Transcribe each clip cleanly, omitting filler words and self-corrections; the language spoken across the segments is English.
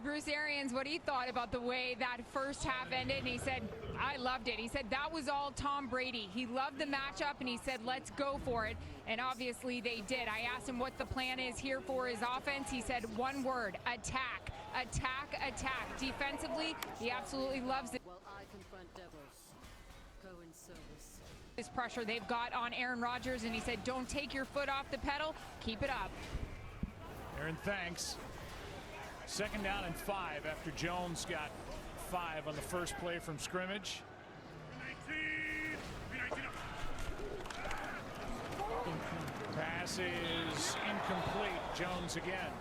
asked Bruce Arians what he thought about the way that first half ended, and he said, I loved it. He said that was all Tom Brady. He loved the matchup, and he said, let's go for it. And obviously they did. I asked him what the plan is here for his offense. He said one word: attack, attack, attack. Defensively, he absolutely loves it. While I confront devils, go in service. This pressure they've got on Aaron Rodgers, and he said, don't take your foot off the pedal, keep it up. Aaron, thanks. 2nd down and 5 after Jones got 5 on the first play from scrimmage. 19. Pass is incomplete. Jones again.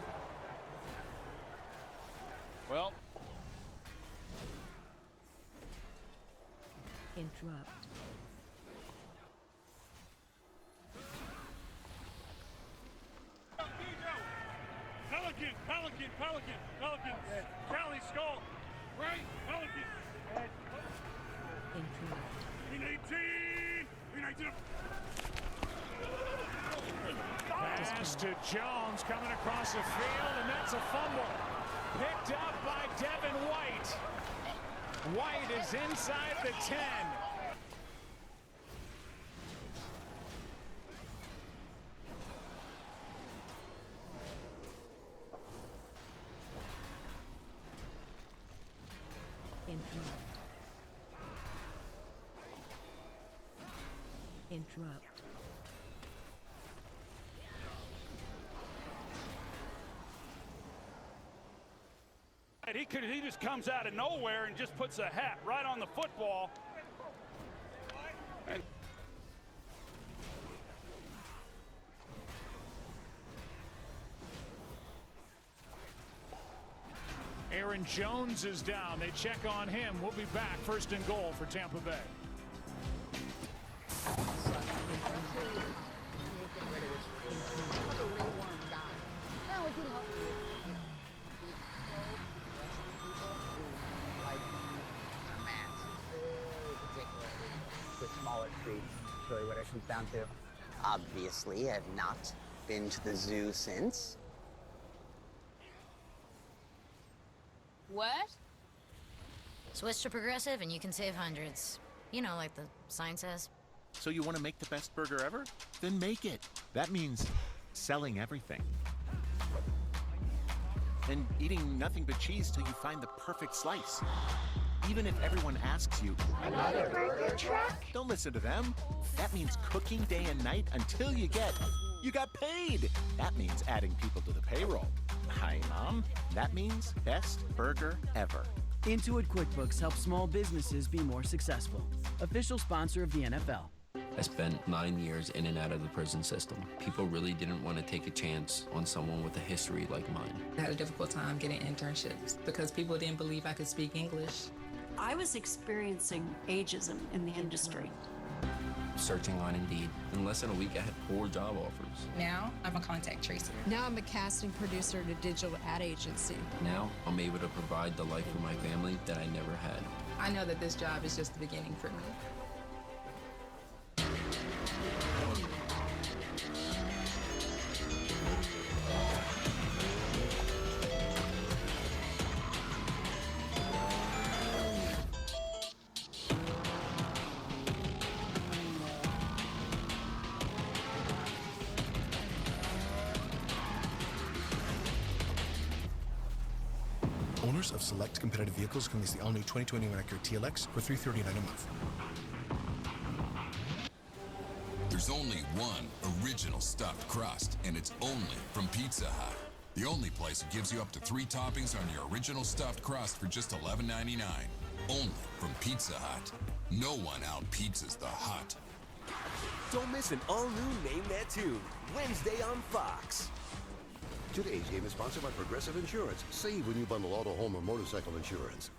Well, Interrupt. Pelican. Cali skull. Right. Pelican. Interrupt. 18. pass to Jones coming across the field, and that's a fumble. Picked up by Devin White. White is inside the 10. Interrupt. He just comes out of nowhere and just puts a hat right on the football. And Aaron Jones is down. They check on him. We'll be back. 1st and goal for Tampa Bay. With smaller trees, that's really what it comes down to. Obviously, I've not been to the zoo since. What? Switch to Progressive and you can save hundreds. You know, like the sign says. So you want to make the best burger ever? Then make it. That means selling everything. And eating nothing but cheese till you find the perfect slice. Even if everyone asks you, another burger truck? Don't listen to them. That means cooking day and night until you got paid. That means adding people to the payroll. Hi, Mom. That means best burger ever. Intuit QuickBooks helps small businesses be more successful. Official sponsor of the NFL. I spent 9 years in and out of the prison system. People really didn't want to take a chance on someone with a history like mine. I had a difficult time getting internships because people didn't believe I could speak English. I was experiencing ageism in the industry. Searching on Indeed. In less than a week, I had 4 job offers. Now, I'm a contact tracer. Now I'm a casting producer at a digital ad agency. Now, I'm able to provide the life for my family that I never had. I know that this job is just the beginning for me. Owners of select competitive vehicles can lease the all-new 2021 Acura TLX for $339 a month. There's only one original stuffed crust, and it's only from Pizza Hut. The only place that gives you up to 3 toppings on your original stuffed crust for just $11.99. Only from Pizza Hut. No one out-pizzas the Hut. Don't miss an all-new Name That Tune, Wednesday on Fox. Today's game is sponsored by Progressive Insurance. Save when you bundle auto, home, or motorcycle insurance.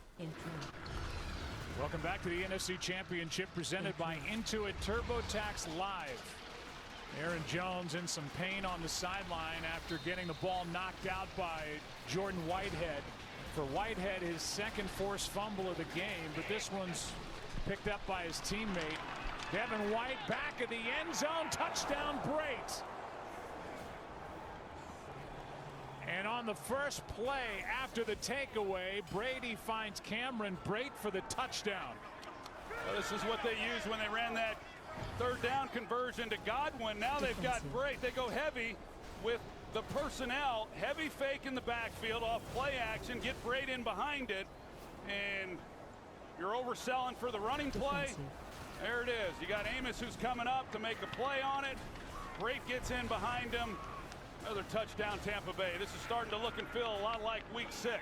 Welcome back to the NFC Championship presented by Intuit TurboTax Live. Aaron Jones in some pain on the sideline after getting the ball knocked out by Jordan Whitehead. For Whitehead, his 2nd forced fumble of the game, but this one's picked up by his teammate. Devin White back at the end zone, touchdown Braves. And on the first play after the takeaway, Brady finds Cameron Brate for the touchdown. Well, this is what they used when they ran that third down conversion to Godwin. Now they've got Brate. They go heavy with the personnel. Heavy fake in the backfield off play action. Get Brate in behind it. And you're overselling for the running play. There it is. You got Amos who's coming up to make a play on it. Brate gets in behind him. Another touchdown, Tampa Bay. This is starting to look and feel a lot like week 6.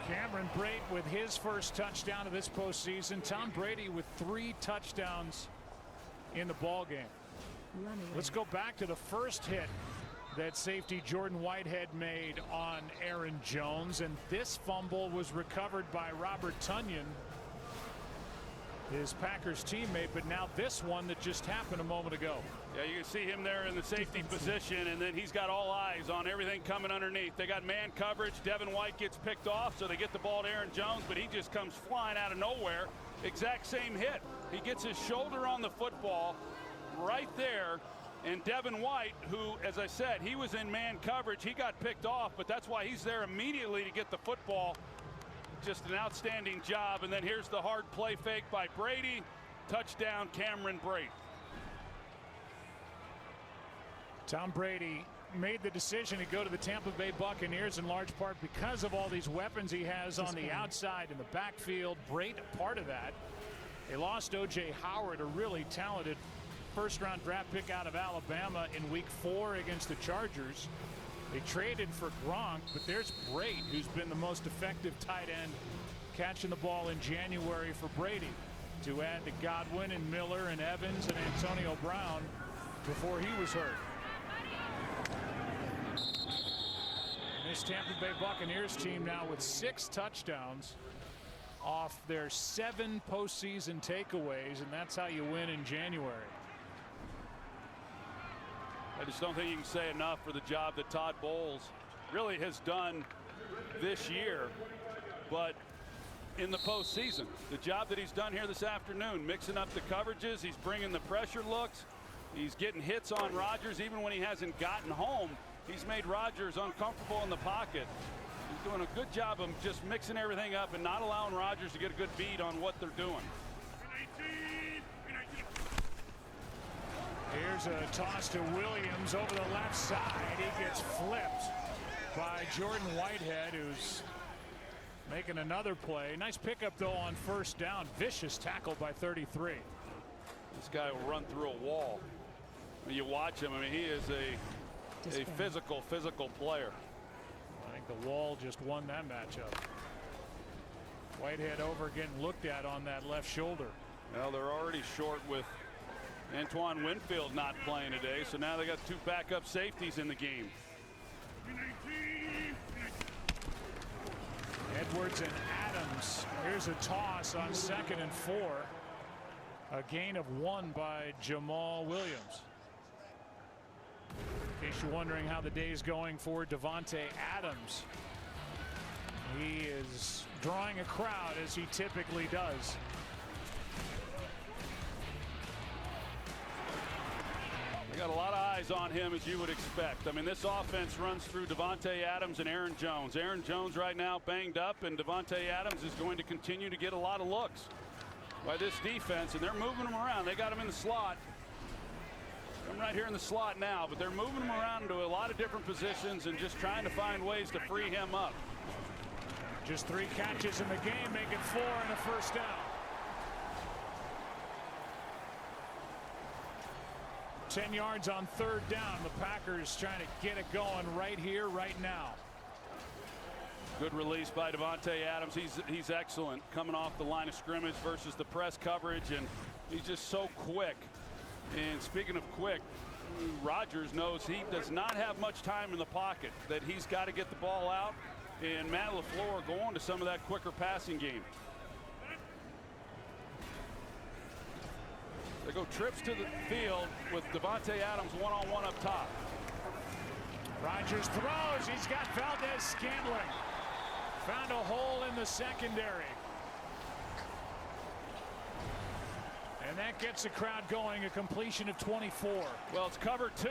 Cameron Brate with his first touchdown of this postseason. Tom Brady with 3 touchdowns in the ball game. Let's go back to the first hit that safety Jordan Whitehead made on Aaron Jones, and this fumble was recovered by Robert Tonyan, his Packers teammate, but now this one that just happened a moment ago. Yeah, you can see him there in the safety position, and then he's got all eyes on everything coming underneath. They got man coverage. Devin White gets picked off, so they get the ball to Aaron Jones, but he just comes flying out of nowhere. Exact same hit. He gets his shoulder on the football right there, and Devin White, who, as I said, he was in man coverage. He got picked off, but that's why he's there immediately to get the football. Just an outstanding job. And then here's the hard play fake by Brady. Touchdown, Cameron Brate. Tom Brady made the decision to go to the Tampa Bay Buccaneers in large part because of all these weapons he has on the outside in the backfield. Brate a part of that. They lost O.J. Howard, a really talented first-round draft pick out of Alabama in week 4 against the Chargers. They traded for Gronk, but there's Brate, who's been the most effective tight end catching the ball in January for Brady, to add to Godwin and Miller and Evans and Antonio Brown before he was hurt. And this Tampa Bay Buccaneers team now with 6 touchdowns off their 7 postseason takeaways, and that's how you win in January. I just don't think you can say enough for the job that Todd Bowles really has done this year, but in the postseason, the job that he's done here this afternoon, mixing up the coverages, he's bringing the pressure looks, he's getting hits on Rodgers even when he hasn't gotten home. He's made Rodgers uncomfortable in the pocket. He's doing a good job of just mixing everything up and not allowing Rodgers to get a good beat on what they're doing. Here's a toss to Williams over the left side. He gets flipped by Jordan Whitehead, who's making another play. Nice pickup, though, on first down. Vicious tackle by 33. This guy will run through a wall. When you watch him, I mean, he is a physical player. I think the wall just won that matchup. Whitehead over getting looked at on that left shoulder. Well, they're already short with Antoine Winfield not playing today, so now they got 2 backup safeties in the game. Edwards and Adams. Here's a toss on 2nd and 4. A gain of 1 by Jamal Williams. In case you're wondering how the day's going for Davante Adams, he is drawing a crowd as he typically does. Got a lot of eyes on him, as you would expect. I mean, this offense runs through Davante Adams and Aaron Jones. Aaron Jones right now banged up, and Davante Adams is going to continue to get a lot of looks by this defense, and they're moving him around. They got him in the slot. I'm right here in the slot now, but they're moving him around to a lot of different positions and just trying to find ways to free him up. Just 3 catches in the game, make it 4 and a first down. 10 yards on 3rd down. The Packers trying to get it going right here, right now. Good release by Davante Adams. He's excellent coming off the line of scrimmage versus the press coverage, and he's just so quick. And speaking of quick, Rodgers knows he does not have much time in the pocket, that he's got to get the ball out, and Matt LaFleur going to some of that quicker passing game. They go trips to the field with Davante Adams one-on-one up top. Rodgers throws. He's got Valdez-Scantling. Found a hole in the secondary. And that gets the crowd going, a completion of 24. Well, it's cover 2,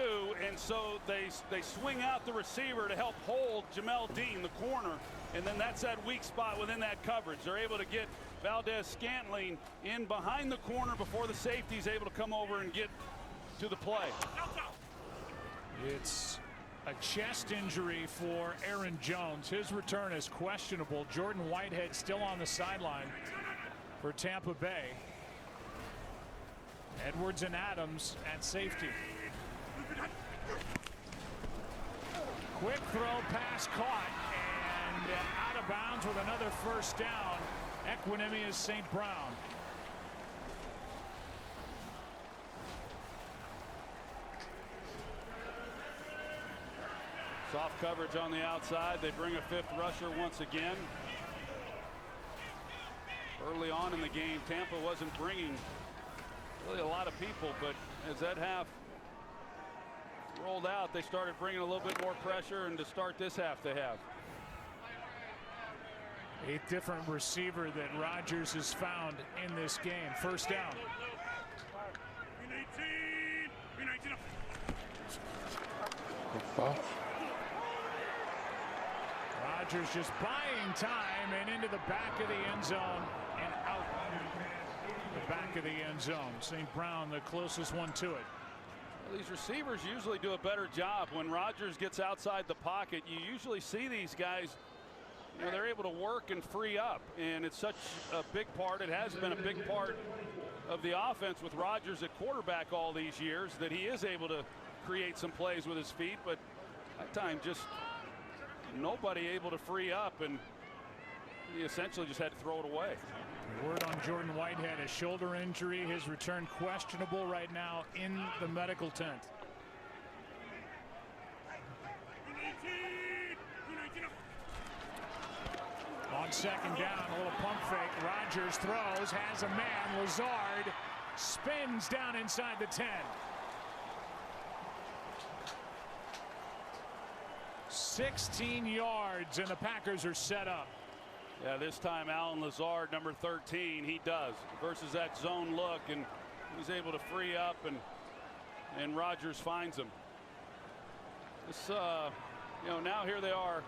and so they swing out the receiver to help hold Jamel Dean, the corner, and then that's that weak spot within that coverage. They're able to get Valdez-Scantling in behind the corner before the safety's able to come over and get to the play. It's a chest injury for Aaron Jones. His return is questionable. Jordan Whitehead still on the sideline for Tampa Bay. Edwards and Adams at safety. Quick throw, pass caught, and out of bounds with another first down. Equinemius St. Brown. Soft coverage on the outside. They bring a 5th rusher once again. Early on in the game, Tampa wasn't bringing really a lot of people, but as that half rolled out, they started bringing a little bit more pressure, and to start this half they have. 8th different receiver that Rodgers has found in this game. First down. Rodgers just buying time and into the back of the end zone and out the back of the end zone. St. Brown the closest one to it. Well, these receivers usually do a better job when Rodgers gets outside the pocket. You usually see these guys, you know, they're able to work and free up, and it's such a big part. It has been a big part of the offense with Rodgers at quarterback all these years, that he is able to create some plays with his feet, but that time just nobody able to free up, and he essentially just had to throw it away. Word on Jordan Whitehead, a shoulder injury. His return questionable right now in the medical tent. On second down, a little pump fake. Rodgers throws, has a man. Lazard spins down inside the 10. 16 yards, and the Packers are set up. Yeah, this time Alan Lazard, number 13, he does versus that zone look, and he's able to free up, and Rodgers finds him. This, you know, now here they are,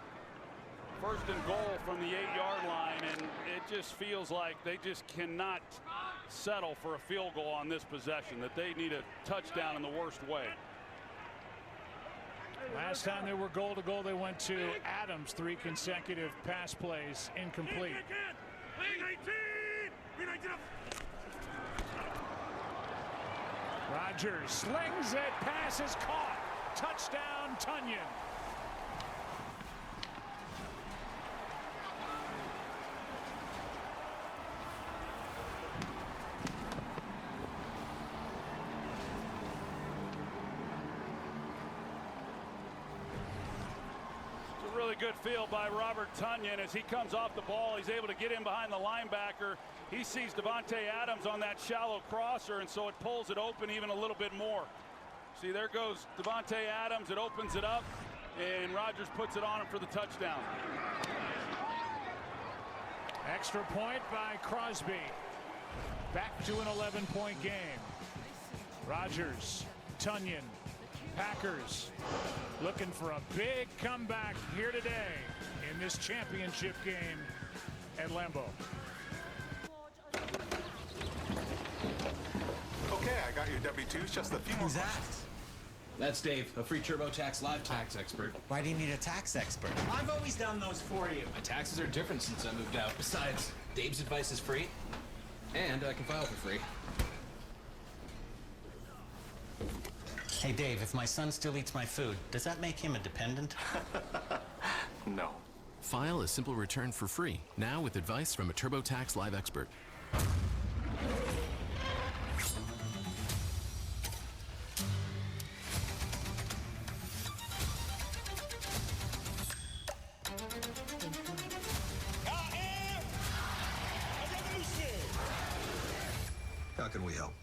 1st and goal from the 8-yard line, and it just feels like they just cannot settle for a field goal on this possession, that they need a touchdown in the worst way. Last time they were goal to goal, they went to Adams. 3 consecutive pass plays incomplete. Rodgers slings it, pass is caught. Touchdown, Tunyon. Good field by Robert Tunyon as he comes off the ball. He's able to get in behind the linebacker. He sees Devontae Adams on that shallow crosser, and so it pulls it open even a little bit more. See, there goes Devontae Adams. It opens it up, and Rodgers puts it on him for the touchdown. Extra point by Crosby. Back to an 11-point game. Rodgers, Tunyon, Packers looking for a big comeback here today in this championship game at Lambeau. Okay, I got your W-2s. Just a few more questions. That's Dave, a free TurboTax live tax expert. Why do you need a tax expert? I've always done those for you. My taxes are different since I moved out. Besides, Dave's advice is free, and I can file for free. Hey, Dave, if my son still eats my food, does that make him a dependent? No. File a simple return for free, now with advice from a TurboTax live expert. How can we help?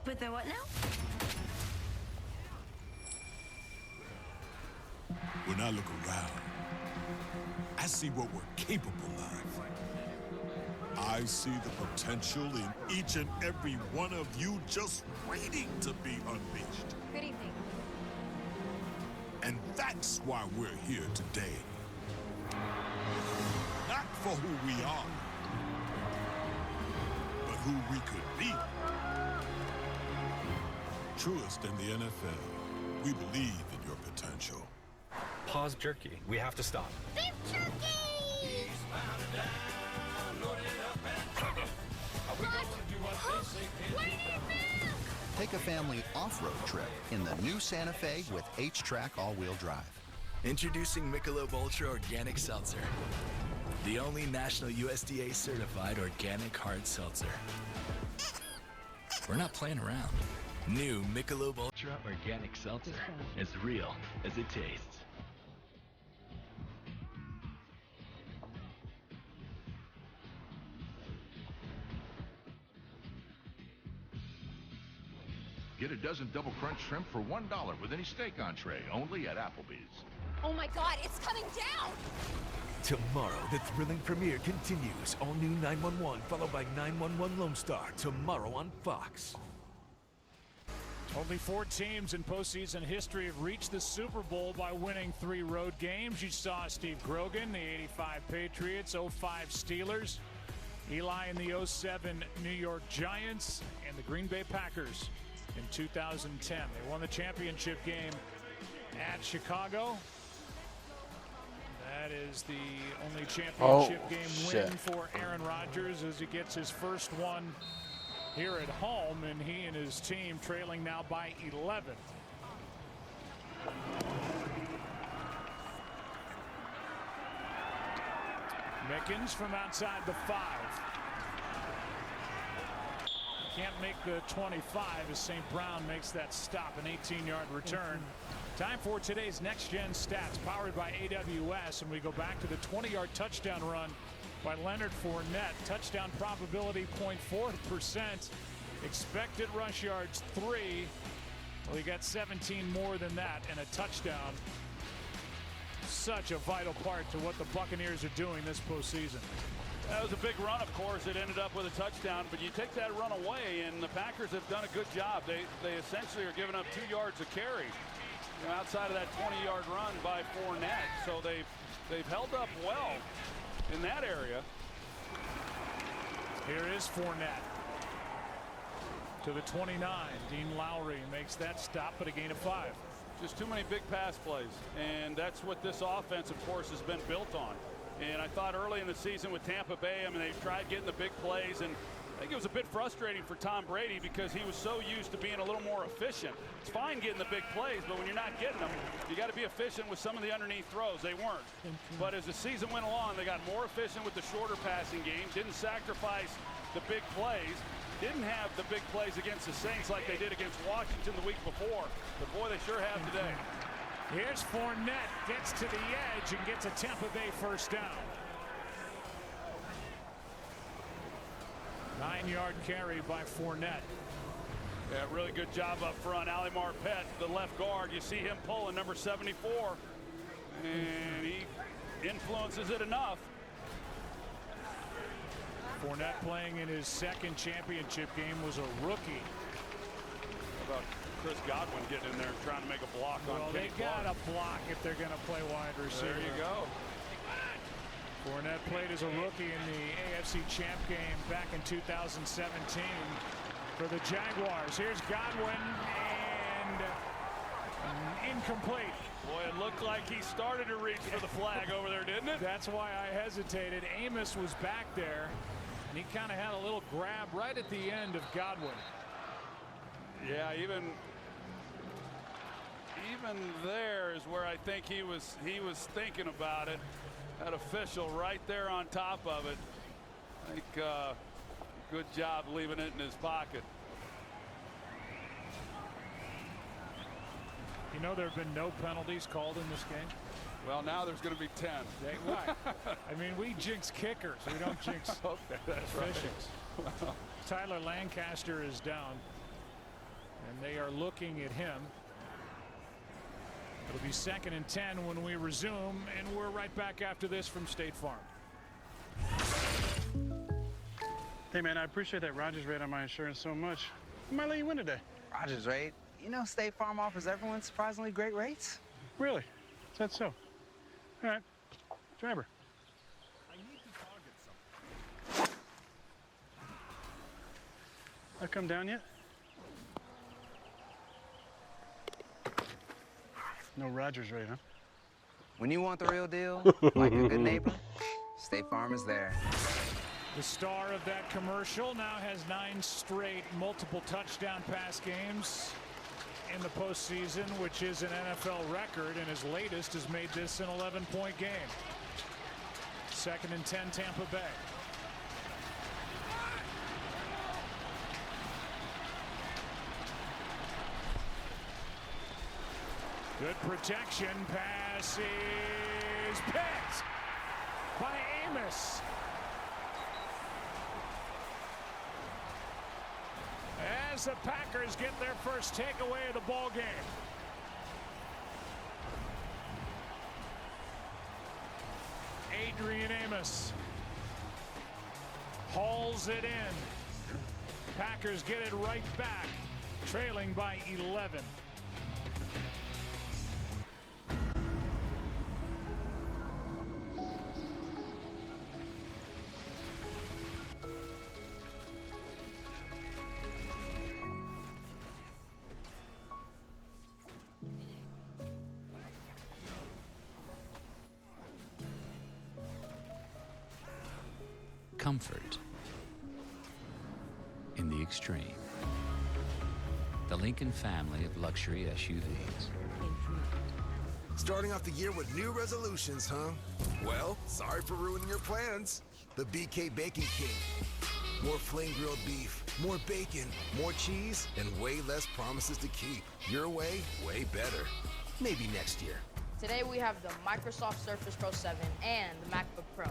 But the what now? When I look around, I see what we're capable of. I see the potential in each and every one of you just waiting to be unleashed. Good evening. And that's why we're here today. Not for who we are, but who we could be. Truest in the NFL, we believe in your potential. Pause jerky. We have to stop. Beef jerky! Take a family off-road trip in the new Santa Fe with H-Track all-wheel drive. Introducing Michelob Ultra Organic Seltzer. The only national USDA certified organic hard seltzer. We're not playing around. New Michelob Ultra Organic Seltzer. As real as it tastes. Get a dozen double crunch shrimp for $1 with any steak entree, only at Applebee's. Oh my God, it's coming down! Tomorrow, the thrilling premiere continues. All new 911, followed by 911 Lone Star. Tomorrow on Fox. Only 4 teams in postseason history have reached the Super Bowl by winning 3 road games. You saw Steve Grogan, the '85 Patriots, '05 Steelers, Eli and the '07 New York Giants, and the Green Bay Packers in 2010. They won the championship game at Chicago. That is the only championship game win for Aaron Rodgers as he gets his first one here at home, and he and his team trailing now by 11. Mickens from outside the 5. Can't make the 25 as St. Brown makes that stop, an 18-yard return. Time for today's Next Gen Stats, powered by AWS, and we go back to the 20-yard touchdown run by Leonard Fournette. Touchdown probability 0.4%. Expected rush yards 3. Well, he got 17 more than that and a touchdown. Such a vital part to what the Buccaneers are doing this postseason. That was a big run, of course. It ended up with a touchdown, but you take that run away, and the Packers have done a good job. They essentially are giving up 2 yards a carry, outside of that 20-yard run by Fournette. So they've held up well in that area. Here is Fournette to the 29. Dean Lowry makes that stop, but a gain of 5. Just too many big pass plays, and that's what this offense, of course, has been built on. And I thought early in the season with Tampa Bay, I mean, they tried getting the big plays, and I think it was a bit frustrating for Tom Brady because he was so used to being a little more efficient. It's fine getting the big plays, but when you're not getting them, you got to be efficient with some of the underneath throws. They weren't. But as the season went along, they got more efficient with the shorter passing game, didn't sacrifice the big plays, didn't have the big plays against the Saints like they did against Washington the week before. But boy, they sure have today. Here's Fournette, gets to the edge and gets a Tampa Bay first down. 9-yard carry by Fournette. Yeah, really good job up front. Ali Marpet, the left guard, you see him pulling number 74, and he influences it enough. Fournette playing in his second championship game was a rookie. How about Chris Godwin getting in there and trying to make a block on Kenny Clark? They got to block if they're going to play wide receiver. There you go. Fournette played as a rookie in the AFC Champ game back in 2017 for the Jaguars. Here's Godwin, and incomplete. Boy, it looked like he started to reach for the flag over there, didn't it? That's why I hesitated. Amos was back there, and he kind of had a little grab right at the end of Godwin. Yeah, even there is where I think he was thinking about it. That official right there on top of it. I think good job leaving it in his pocket. You know, there have been no penalties called in this game. Well, now there's going to be 10. Right. I mean, we jinx kickers. We don't jinx officials. Right. Tyler Lancaster is down, and they are looking at him. It'll be 2nd and 10 when we resume, and we're right back after this from State Farm. Hey, man, I appreciate that Rogers rate on my insurance so much. I might let you win today. Rogers rate? You know State Farm offers everyone surprisingly great rates? Really? Is that so? All right. Driver. I come down yet? No Rogers rate, huh? When you want the real deal, like a good neighbor, State Farm is there. The star of that commercial now has 9 straight multiple touchdown pass games in the postseason, which is an NFL record, and his latest has made this an 11-point game. 2nd and 10, Tampa Bay. Good protection. Pass is picked by Amos. As the Packers get their first takeaway of the ball game. Adrian Amos hauls it in. Packers get it right back, trailing by 11. Comfort in the extreme. The Lincoln family of luxury SUVs. Starting off the year with new resolutions, huh? Well, sorry for ruining your plans. The BK Bacon King. More flame grilled beef, more bacon, more cheese, and way less promises to keep. Your way, way better. Maybe next year. Today we have the Microsoft Surface Pro 7 and the MacBook Pro.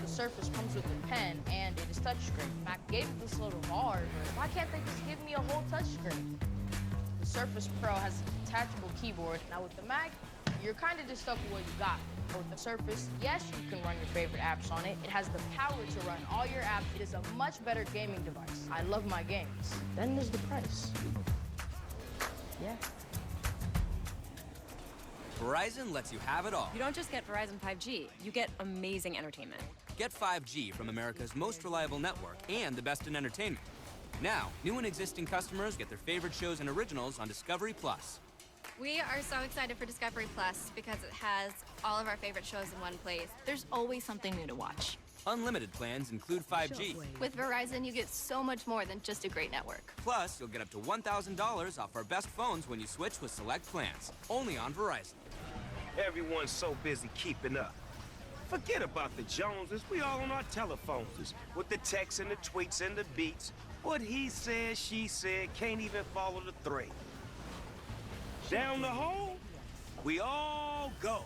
The Surface comes with a pen and it is touchscreen. Mac gave it this little hard, but why can't they just give me a whole touchscreen? The Surface Pro has a detachable keyboard. Now with the Mac, you're kind of just stuck with what you got. But with the Surface, yes, you can run your favorite apps on it. It has the power to run all your apps. It is a much better gaming device. I love my games. Then there's the price. Yeah. Verizon lets you have it all. You don't just get Verizon 5G, you get amazing entertainment. Get 5G from America's most reliable network and the best in entertainment. Now, new and existing customers get their favorite shows and originals on Discovery Plus. We are so excited for Discovery Plus because it has all of our favorite shows in one place. There's always something new to watch. Unlimited plans include 5G. With Verizon, you get so much more than just a great network. Plus, you'll get up to $1,000 off our best phones when you switch with select plans. Only on Verizon. Everyone's so busy keeping up. Forget about the Joneses. We all on our telephones with the texts and the tweets and the beats. What he said, she said, can't even follow the thread. Down the hole, we all go.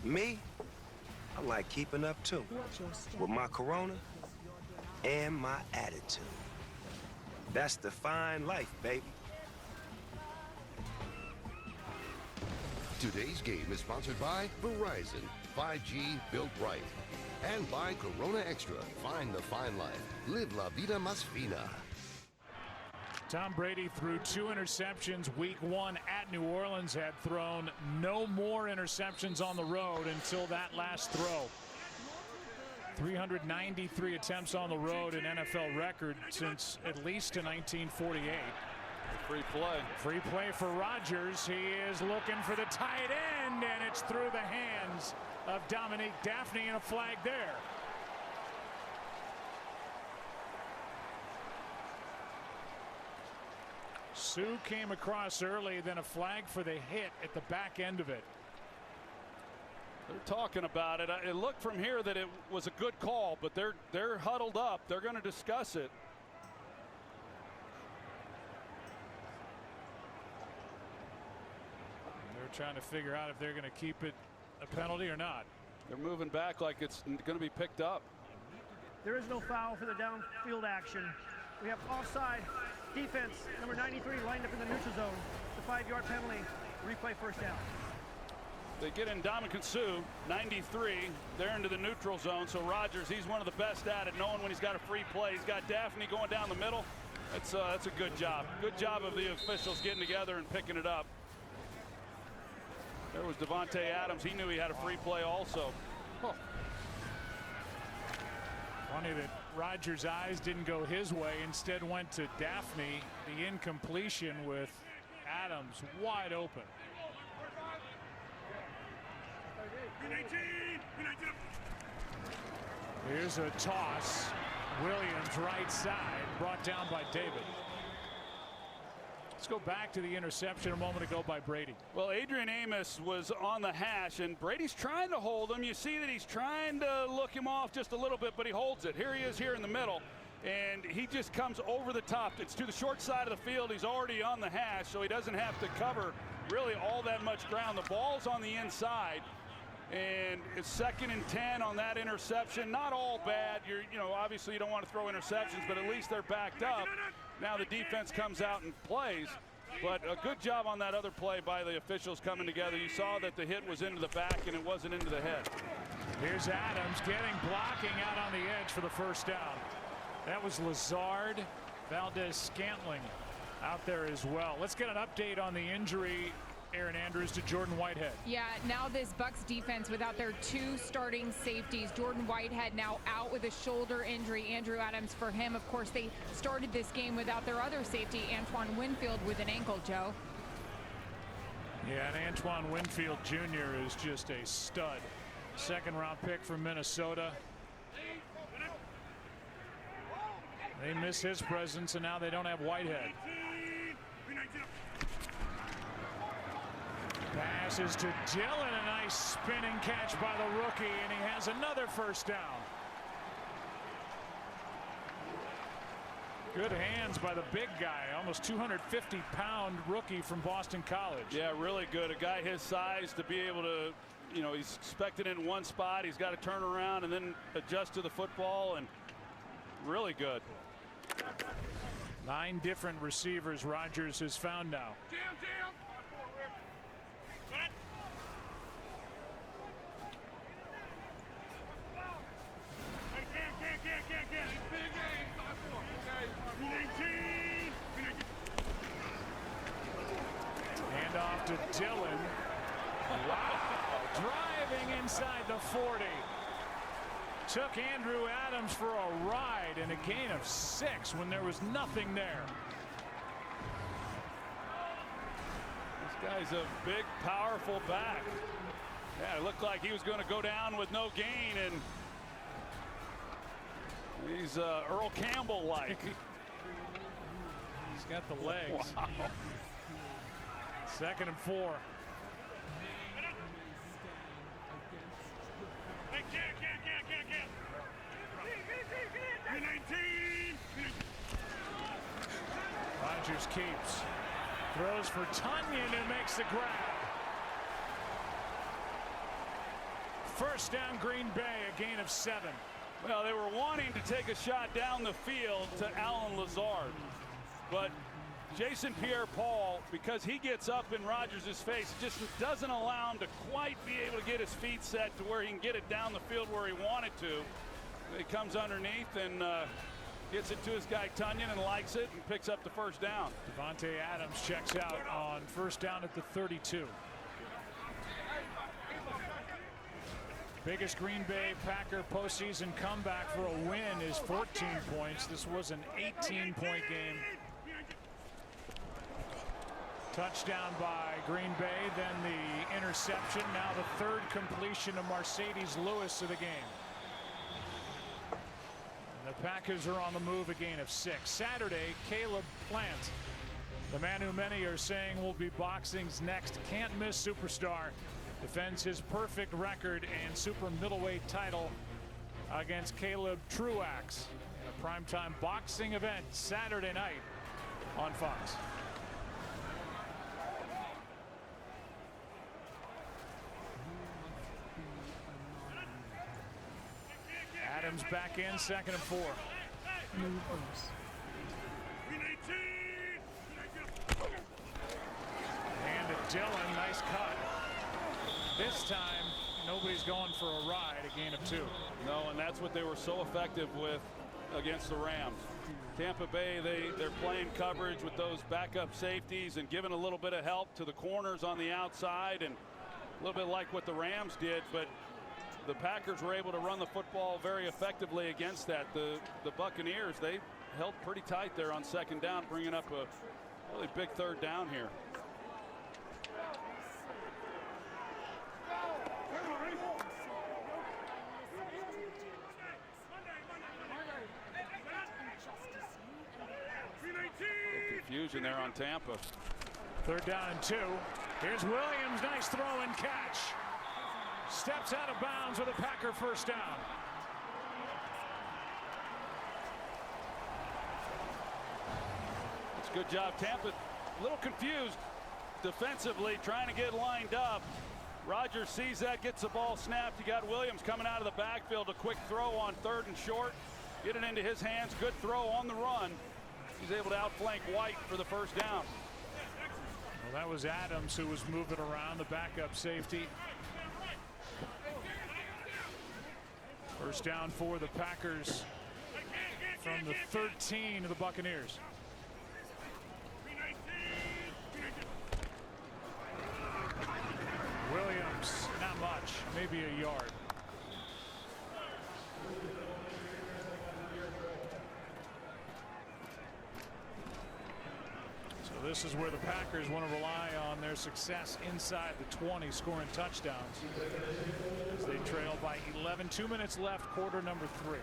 Me, I like keeping up too. With my Corona and my attitude. That's the fine life, baby. Today's game is sponsored by Verizon, 5G built right. And by Corona Extra, find the fine life. Live la vida más fina. Tom Brady threw 2 interceptions week 1 at New Orleans, had thrown no more interceptions on the road until that last throw. 393 attempts on the road, an NFL record since at least 1948. Free play. Free play for Rodgers. He is looking for the tight end, and it's through the hands of Dominique Daphne, and a flag there. Sue came across early, then a flag for the hit at the back end of it. They're talking about it. It looked from here that it was a good call, but they're huddled up. They're going to discuss it. They're trying to figure out if they're going to keep it a penalty or not. They're moving back like it's going to be picked up. There is no foul for the downfield action. We have offside defense, number 93, lined up in the neutral zone. The 5-yard penalty. Replay first down. They get in Dominican Sue, 93. They're into the neutral zone. So Rogers, he's one of the best at it, knowing when he's got a free play. He's got Daphne going down the middle. That's a good job. Good job of the officials getting together and picking it up. There was Devontae Adams. He knew he had a free play also. Oh. Funny that Rogers' eyes didn't go his way. Instead went to Daphne. The incompletion with Adams wide open. Here's a toss. Williams right side, brought down by David. Let's go back to the interception a moment ago by Brady. Well, Adrian Amos was on the hash, and Brady's trying to hold him. You see that he's trying to look him off just a little bit, but he holds it. Here he is here in the middle, and he just comes over the top. It's to the short side of the field. He's already on the hash, so he doesn't have to cover really all that much ground. The ball's on the inside. And it's 2nd and 10 on that interception. Not all bad. Obviously you don't want to throw interceptions, but at least they're backed up. Now the defense comes out and plays. But a good job on that other play by the officials coming together. You saw that the hit was into the back and it wasn't into the head. Here's Adams blocking out on the edge for the first down. That was Lazard, Valdez-Scantling out there as well. Let's get an update on the injury, Aaron Andrews, to Jordan Whitehead. Yeah, now this Bucs defense without their 2 starting safeties. Jordan Whitehead now out with a shoulder injury. Andrew Adams for him. Of course, they started this game without their other safety, Antoine Winfield, with an ankle, Joe. Yeah, and Antoine Winfield Jr. is just a stud. 2nd-round pick from Minnesota. They miss his presence, and now they don't have Whitehead. Passes to Dillon, a nice spinning catch by the rookie, and he has another first down. Good hands by the big guy, almost 250-pound rookie from Boston College. Yeah, really good. A guy his size to be able to, he's expected in one spot. He's got to turn around and then adjust to the football, and really good. 9 different receivers Rodgers has found now. Hand off to Dillon. Wow. Driving inside the 40. Took Andrew Adams for a ride and a gain of 6 when there was nothing there. This guy's a big, powerful back. Yeah, it looked like he was going to go down with no gain, and he's Earl Campbell-like. He's got the legs. Wow. 2nd and 4. Rodgers keeps. Throws for Tunyon, who makes the grab. First down, Green Bay, a gain of 7. Well, they were wanting to take a shot down the field to Alan Lazard, but Jason Pierre-Paul, because he gets up in Rodgers' face, just doesn't allow him to quite be able to get his feet set to where he can get it down the field where he wanted to. He comes underneath and gets it to his guy Tunyon and likes it and picks up the first down. Devontae Adams checks out on first down at the 32. Biggest Green Bay Packer postseason comeback for a win is 14 points. This was an 18-point game. Touchdown by Green Bay, then the interception. Now the 3rd completion of Mercedes Lewis of the game. And the Packers are on the move, a gain of 6. Saturday, Caleb Plant, the man who many are saying will be boxing's next can't-miss superstar, defends his perfect record and super middleweight title against Caleb Truax in a primetime boxing event Saturday night on Fox. Adams back in, 2nd and 4. Hand to Dillon, nice cut. This time, nobody's going for a ride, a gain of 2. No, and that's what they were so effective with against the Rams. Tampa Bay, they're playing coverage with those backup safeties and giving a little bit of help to the corners on the outside, and a little bit like what the Rams did, but the Packers were able to run the football very effectively against that. The Buccaneers, they held pretty tight there on second down, bringing up a really big third down here. Confusion there on Tampa. Third down and 2. Here's Williams, nice throw and catch. Steps out of bounds with a Packer first down. It's a good job. Tampa a little confused defensively, trying to get lined up. Rodgers sees that, gets the ball snapped. You got Williams coming out of the backfield. A quick throw on 3rd and short. Get it into his hands. Good throw on the run. He's able to outflank White for the first down. Well, that was Adams who was moving around, the backup safety. First down for the Packers from the 13 of the Buccaneers. Williams, not much, maybe a yard. So this is where the Packers want to rely on their success inside the 20, scoring touchdowns as they trail by 11. 2 minutes left, quarter number 3.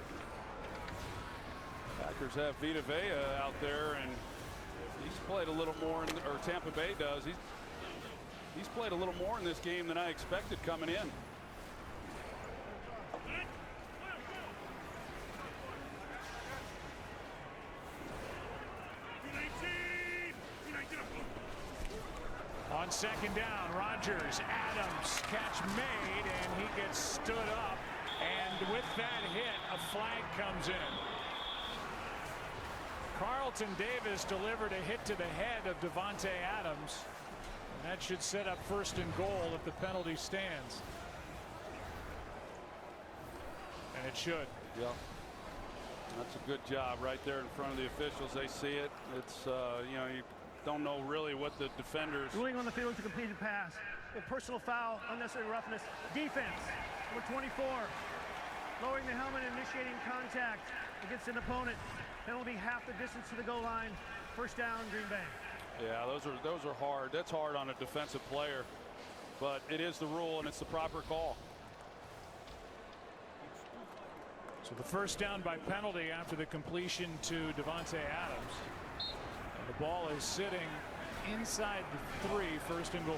Packers have Vita Vea out there, and he's played a little more, or Tampa Bay does. He's played a little more in this game than I expected coming in. On second down, Rodgers, Adams, catch made, and he gets stood up. And with that hit, a flag comes in. Carlton Davis delivered a hit to the head of Davante Adams. And that should set up 1st and goal if the penalty stands. And it should. Yeah. That's a good job right there in front of the officials. They see it. It's, you know, you don't know really what the defenders. Ruling on the field to completed pass. A personal foul, unnecessary roughness. Defense, number 24. Lowering the helmet and initiating contact against an opponent. Penalty half the distance to the goal line. First down, Green Bay. Yeah, those are hard. That's hard on a defensive player. But it is the rule, and it's the proper call. So the first down by penalty after the completion to Davante Adams. And the ball is sitting inside the 3, 1st and goal.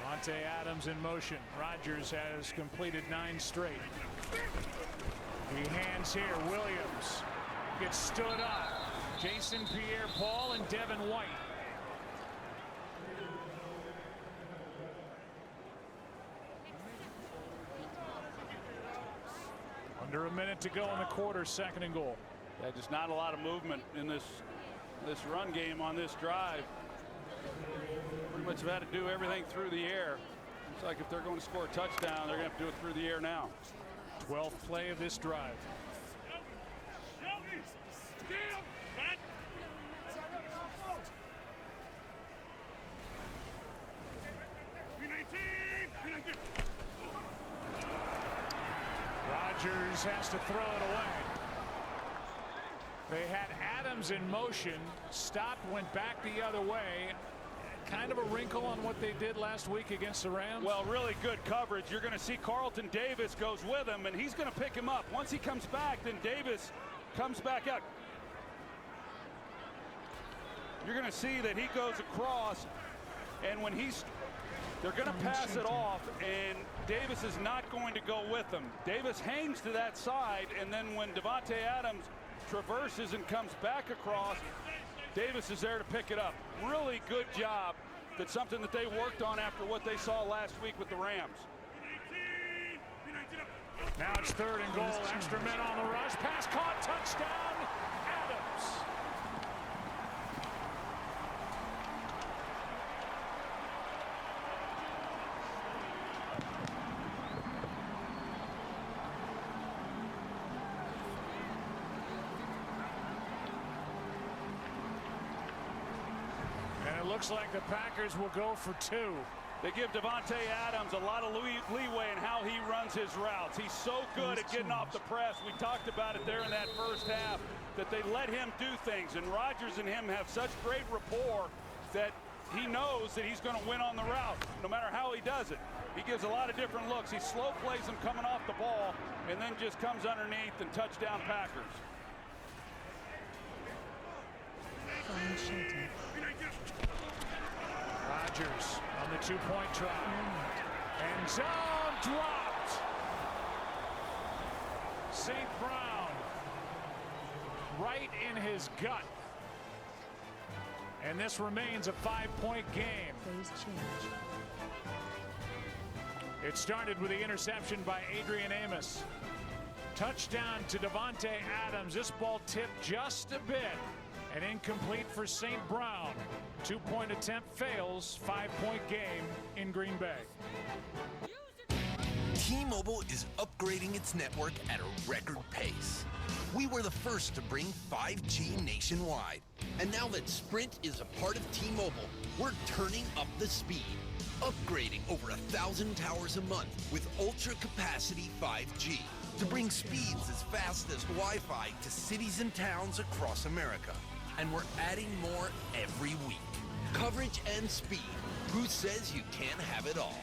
Davante Adams in motion. Rodgers has completed 9 straight. He hands here. Williams gets stood up. Jason Pierre-Paul and Devin White. Under a minute to go in the quarter, 2nd and goal. Yeah, just not a lot of movement in this run game on this drive. Pretty much have had to do everything through the air. Looks like if they're going to score a touchdown, they're going to have to do it through the air now. 12th play of this drive. Rodgers has to throw it away. They had Adams in motion, stopped, went back the other way. Kind of a wrinkle on what they did last week against the Rams. Well, really good coverage. You're going to see Carlton Davis goes with him, and he's going to pick him up. Once he comes back, then Davis comes back out. You're going to see that he goes across, and when they're going to pass it off, and Davis is not going to go with them. Davis hangs to that side, and then when Davante Adams traverses and comes back across, Davis is there to pick it up. Really good job. That's something that they worked on after what they saw last week with the Rams. Now it's 3rd and goal. Extra men on the rush. Pass caught. Touchdown, Adams. And it looks like the Packers will go for 2. They give Davante Adams a lot of leeway in how he runs his routes. He's so good at getting off the press. We talked about it there in that first half, that they let him do things. And Rodgers and him have such great rapport that he knows that he's going to win on the route, no matter how he does it. He gives a lot of different looks. He slow plays him coming off the ball and then just comes underneath and touchdown Packers. Rodgers on the 2-point try. And zone dropped. St. Brown right in his gut. And this remains a 5-point game. It started with the interception by Adrian Amos. Touchdown to Davante Adams. This ball tipped just a bit. And incomplete for St. Brown. 2-point attempt fails. 5-point game in Green Bay. T-Mobile is upgrading its network at a record pace. We were the first to bring 5G nationwide. And now that Sprint is a part of T-Mobile, we're turning up the speed. Upgrading over 1,000 towers a month with ultra capacity 5G to bring speeds as fast as Wi-Fi to cities and towns across America. And we're adding more every week. Coverage and speed. Who says you can't have it all?